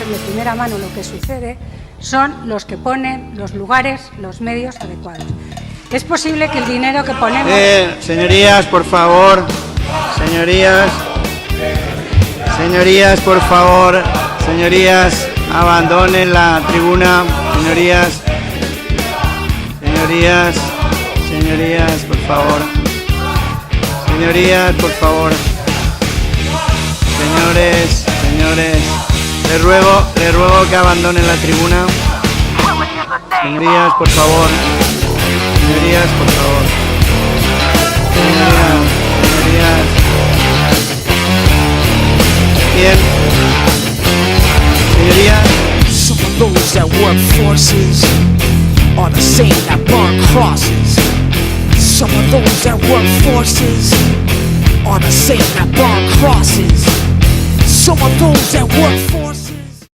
de primera mano lo que sucede son los que ponen los lugares, los medios adecuados. Es posible que el dinero que ponemos... Señorías, por favor. Señorías, por favor. Señorías, abandonen la tribuna. Señorías, por favor. Señorías, por favor. Señores, les ruego que abandonen la tribuna. Señorías, por favor. Señorías, por favor. Señorías. Bien. Señorías. Some of those that work forces are the same that burn crosses. Some of those that work forces are the same that burn crosses. Some of those that work forces